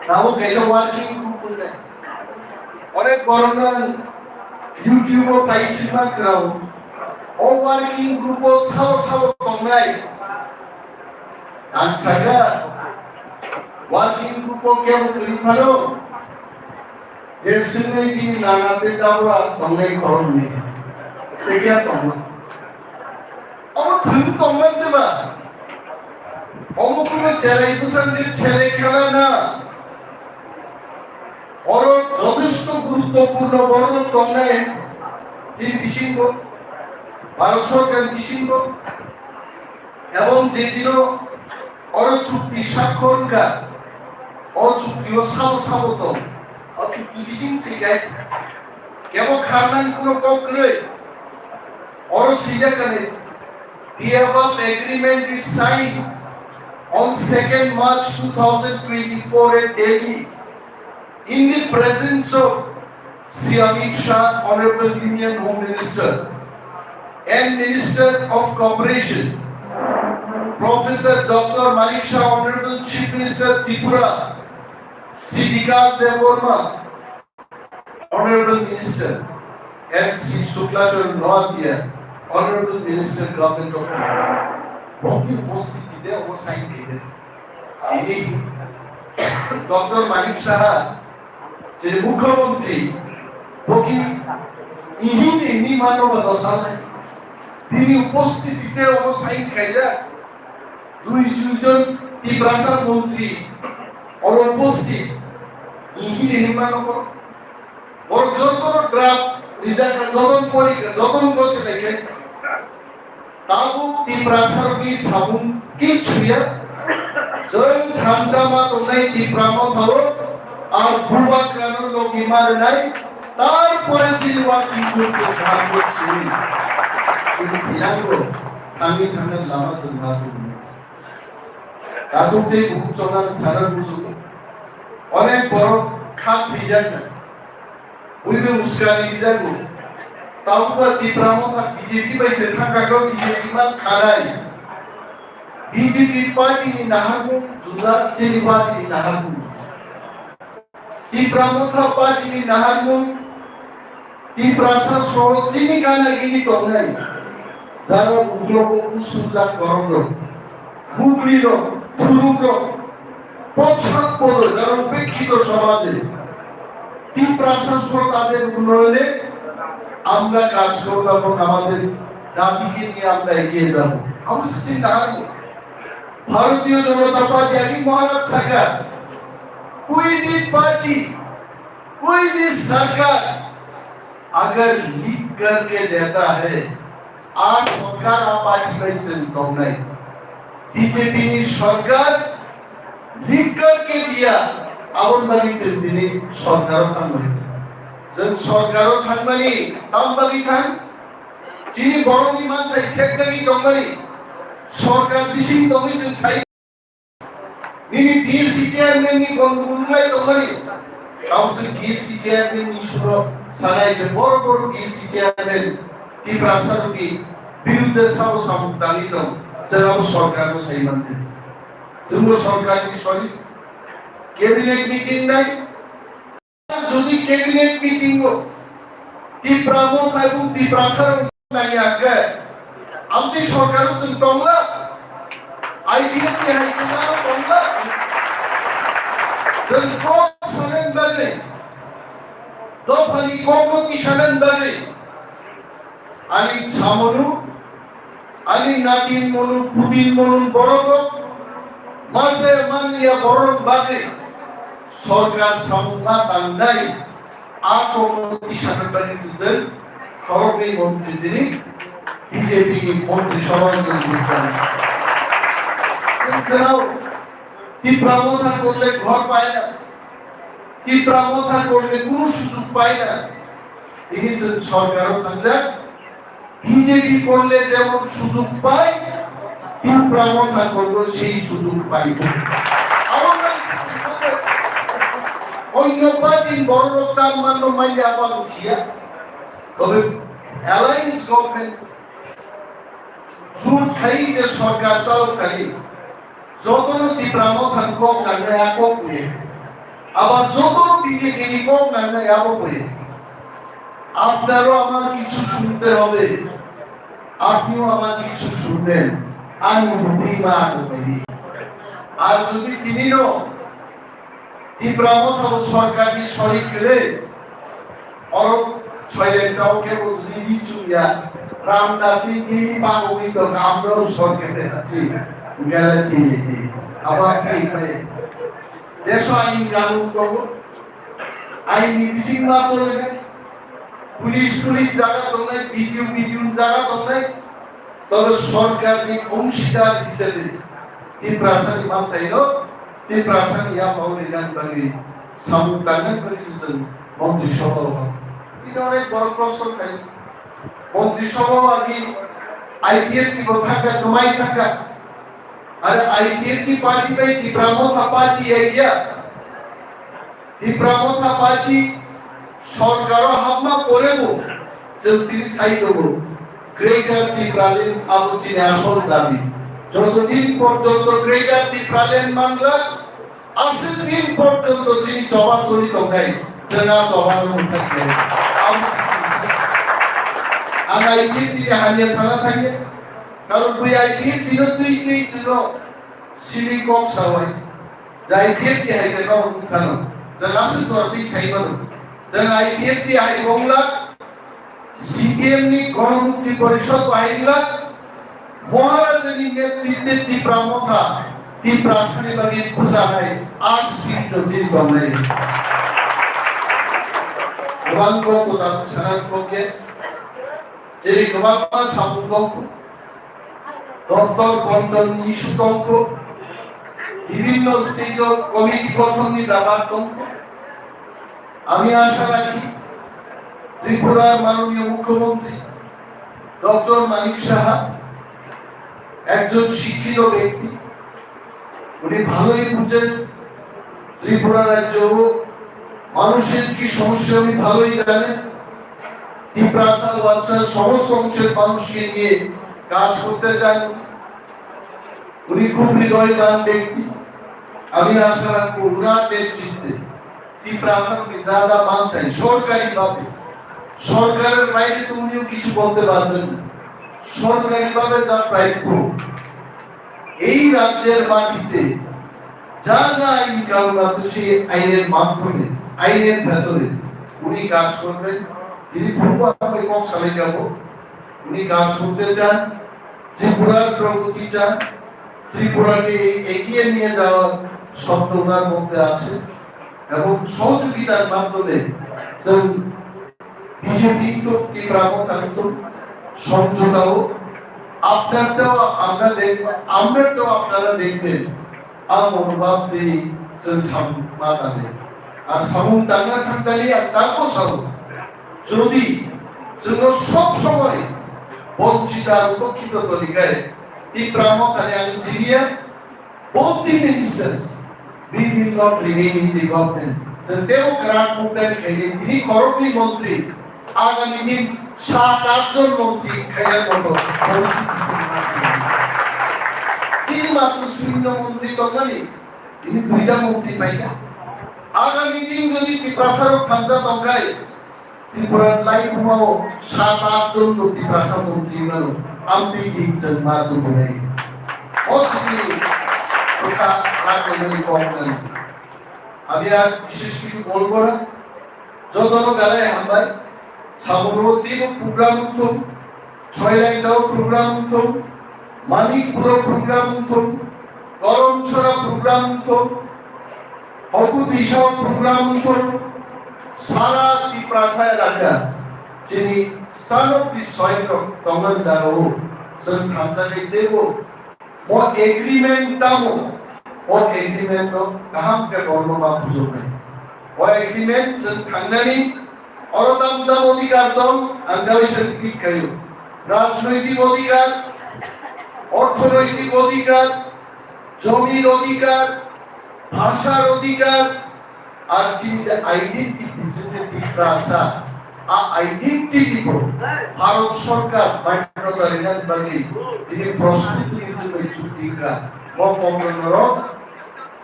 তাও গেছে ওয়ার্কিং গ্রুপ করলে অনেক বড় না ইউটিউব ও পাইছি না ক্রাউ ও ওয়ার্কিং গ্রুপ ও সালো তোমরাই আনসাগা working group of केवल करीबनो जैसे में भी नानाते दावरा तुमने कौन नहीं तो क्या तुम अब तुम तुमने देवा अब तुम्हें चले कुछ चले खेला ना और যথেষ্ট গুরুত্বপূর্ণ বড় তোমরা যে বিশিঙ্গ ভারত সরকার বিশিঙ্গ এবং যেদিনও और চুক্তি স্বাক্ষরকার ও চুক্তিও সাবত ও চুক্তি বিশিং সিগাই কেবল খারনান কোনো ককরে और সিজাকানে the above agreement is signed on 2nd March 2024 at Delhi in the presence of Sri Amit Shah, Honorable Union Home Minister and Minister of Cooperation, Professor Dr. Malik Shah, Honorable Chief Minister Tripura, Sri Vikas Devarma, Honorable Minister, and Sri Suklachar Noatia, Honorable Minister, Government of Tripura. Bhakti উপস্থিতি দে ও sign করে ইনি doctor Manik Saha যে মুখ্যমন্ত্রী বকি ইনি মানবতা সামনে তিনি উপস্থিতিতে ও সাইন করে দুইজন ত্রিপুরা মন্ত্রী और उपस्थित ইনি নির্মাণক বর্জতর ড্রাফট রিজাল্ট যখন পরীক্ষা যখন বসে দেখে তাবু ত্রিপুরা সার্বি সাবুন কিছুয়া জয় থানসামা তোমরা ত্রিপুরা মথারো আর বুবাক্রানো লগিমার নাই তারপরে জিলওয়া কি করছে ভাগ করছে এই দিনাগো আমি থানার লামা সন্ধান তাতুতে ভূচনার সারা বুঝু অনেক বড় খাত হিজান না উইবে উস্কানি হিজান তাওবা ত্রিপুরামতা বিজেপি বাইছে থাকাগো বিজেপি মা খারাই বিজেপি পার্টি নি নাহাগু জুলা চেনি পার্টি নি নাহাগু ত্রিপুরামতা পার্টি নি নাহাগু ত্রিপুরাসা সরতিনি গানা গিনি তোমরাই যারা উগ্রব উসুজা করলো মুগলির ধুরুগ্র পশ্চাৎপদ যারা উপেক্ষিত সমাজে ত্রিপুরাসা তাদের উন্নয়নে আমরা কাজ করব এবং আমাদের দাবিকে নিয়ে আমরা এগিয়ে যাব আমরা চিন্তা করব भारतीय जनता पार्टी यानी महाराष्ट्र सरकार, कोई भी पार्टी, कोई भी सरकार अगर लीक करके देता है, आज सरकार पार्टी में चलता नहीं, बीजेपी ने सरकार लीक करके दिया, अब बनी चलती नहीं, सरकार थांबली, जब सरकार थांबली, तब बनी थांब, चीनी बरोनी मानता है सेक्टरी कंपनी, सरकार बिसिंग तभी जो चाहिए, निनी बीएससी चेयरमैन नी बंगुलाई कंपनी, अब से बीएससी चेयरमैन नी शुरू सनाई जे बरो बीएससी चेयरमैन की प्रासाद की विरुद्ध सब समुदाय तो जब सरकार को सही मानते, जब सरकार की सॉरी कैबिनेट मीटिंग नहीं, जो भी कैबिनेट मीटिंग हो, की प्रमुख है वो की प्रासाद नहीं आकर, अब तो सरकार से तोमला, आईपीएल के हैं चुनाव तोमला, जब कौन सनन बने, तो फली कौन की सनन बने, आनी छामनु, आनी नाकिन मनु, पुतिन मनु बरोगो, मासे मन या बरोग बागे, सरकार समुना तंदाई, आको की सनन बने सिजन, खरोगे मंत्री दिनी, बीजेपी की मंत्री सभा से जुड़ता है। कराओ कि प्रमोथा करले घर पाए ना, कि प्रमोथा करले কোনো সুযোগ পায় না, তিনি সরকারও থাকলে বিজেপি করলে যেমন সুযোগ পায়, তিনি প্রমোথা করলে সেই সুযোগ পাইবে। অন্য পার্টি বড় লোকদান মান্য মাইলে আবার ছিয়া, তবে অ্যালায়েন্স গভর্নমেন্ট জোট খাই যে সরকার চালকারী যতনো তীব্রামথান কম লাগলে একক হয়ে, আবার যতনো বিজেপি কম লাগলে একক হয়ে, আপনারও আমার কিছু শুনতে হবে, আপনিও আমার কিছু শুনবেন, আমি বুদ্ধিমা করি। আর যদি তিনিও তীব্রামথান সরকারি শরিক রে অরব ছয়টাও কেবল যদি ইচুয়া রামদাতি কি পাগবি তো আমরাও সরকারে আছি গ্যারান্টি আবার কি পায় দেশ আইন কানুন করব, আইন বিধিং না চলবে, পুলিশ জায়গা তো নাই, বিডিও জায়গা তো নাই, তবে সরকারি অংশীদার হিসেবে এই প্রাসানি মানতাইলো, এই প্রাসানি ইয়া পাউলি গান বাগি সামুতানের পরিস্থিতি মন্ত্রিসভা এটা অনেক বড় প্রশ্ন তাই মন্ত্রিসভা আগে আইপিএল কি থাকা তোমাই থাকা, আর আইপিএল की पार्टी में তীব্রামথা পার্টি है क्या, তীব্রামথা পার্টি সরকার হামলা করেবো যে তিনি সাইড হবো গ্রেটার তীব্রালেন আলোচনা আসল দাবি, যতদিন পর্যন্ত গ্রেটার তীব্রালেন মামলা আসে দিন পর্যন্ত যিনি চলাচলিত নাই সেনা চলানো থাকে আর আইপিএল কি হানিয়া সারা থাকে, কারণ ওই আইপিএল বিরোধী কি ছিল সিমি কম সবাই আইপিএল কি হাইতে না উঠানো জানাসু তোরতি চাইবানো জানা আইপিএল কি আই বাংলা সিপিএম নি গণমুক্তি পরিষদ আইলা মহারাজনী নেতৃত্বে তীব্রামথা তীব্রাসনে লাগি পুসানাই আজ ফিট জিল বনাই গোবান কো তো সারা কোকে যে গোবান সামুদ্রক দপ্তর বন্টন ইস্যুতঙ্ক বিভিন্ন স্টেজ কমিটি গঠন নির্বাচন, আমি আশা রাখি ত্রিপুরার মাননীয় মুখ্যমন্ত্রী ডক্টর মানিক সাহা একজন শিক্ষিত ব্যক্তি, উনি ভালোই বুঝেন ত্রিপুরা রাজ্য মানুষের কি সমস্যা উনি ভালোই জানেন, ত্রিপ্রাসাদ বাদশাহ সমস্ত অংশের মানুষকে নিয়ে কাজ করতে চান, উনি খুব হৃদয়বান ব্যক্তি। আমি আশা রাখবো উনার নেতৃত্বে ত্রিপ্রাসাদকে যা যা মানতে হয় সরকারি ভাবে, সরকারের বাইরে তো উনিও কিছু বলতে পারবেন না, সরকারি ভাবে যা প্রাপ্য এই রাজ্যের মাটিতে যা যা আইন কানুন আছে সেই আইনের মাধ্যমে আইনের ভেতরে উনি কাজ করবেন। তিনি পূর্ব আমি কম সালে যাব, উনি কাজ করতে চান, ত্রিপুরার প্রগতি চান, ত্রিপুরাকে এগিয়ে নিয়ে যাওয়ার স্বপ্ন ওনার মধ্যে আছে এবং সহযোগিতার মাধ্যমে বিজেপি তো ত্রিপুরামতান্ত সমঝোতাও আপনারটাও আমরা দেখব আমরাটাও আপনারা দেখবেন আর মনোভাব দিয়ে সমাধানে আর সামুন টাঙ্গা থাকতালি আর তারপর সামুন যদি সব সময় বঞ্চিত আর উপেক্ষিত তরিকায় ত্রিপুরামতানে আমি senior both the ministers we will not remain in the government the democrat movement খেলে তিনি খরগপুর মন্ত্রী আগামী দিন 7-8 জন মন্ত্রী খেলার মতো তিনি মাত্র শূন্য মন্ত্রী তঙ্গালি তিনি 2টা মন্ত্রী পাইকা আগামী দিন যদি ত্রিপ্রাসার খানসা তঙ্গায় ত্রিপুরার লাইফ হুমাও 7-8 জন ত্রিপ্রাসা মন্ত্রী মানো আমতি দিচ্ছেন মাতু বলে অসিনি কথা রাখলেই কম নাই আমি আর বিশেষ কিছু বলবো না যতন গালে হামবাই সাবরমতীর প্রোগ্রাম উত্তম ছয়লাইটাও প্রোগ্রাম উত্তম মানিকপুর প্রোগ্রাম উত্তম করমছড়া প্রোগ্রাম উত্তম অকুতিশাও প্রোগ্রাম উত্তম সারা ত্রিপ্রাসা এলাকা যিনি son of the soil তমন যাও সন খানসাকে দেবো वो एग्रीमेंट तमो वो एग्रीमेंट नो कहां के गवर्नमेंट मा बुझो नहीं वो एग्रीमेंट सन खांगनानी और दम अधिकार दम अंगाविशन की कयो राजनैतिक अधिकार অর্থনৈতিক অধিকার জমির অধিকার ভাষার অধিকার আর যে আইডেন্টিটি যে ত্রিপ্রাসা आ आइडेंटिटी को भारत सरकार मान्यता देने बाकी তিনি প্রস্তুতি হিসেবে চুক্তিকা মকমনর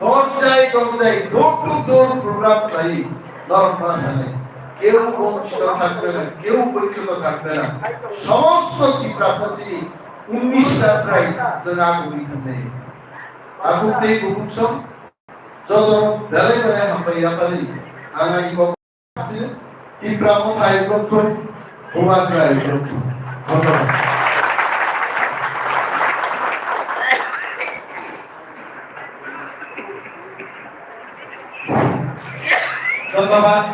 দরজায় ডোর টু ডোর প্রোগ্রাম তাই নরমাসানে কেউ বঞ্চিত থাকবে না কেউ বঞ্চিত থাকবে না সমস্ত ত্রিপ্রাসাচি 19টা প্রায় জনাগুলি নেই আগুতে গুছম যত বেলে বেলে হামবাইয়া পারি আনাই কো আছে ত্রিপ্রামথায় প্রথম উমাগ্রায় প্রথম ধন্যবাদ ধন্যবাদ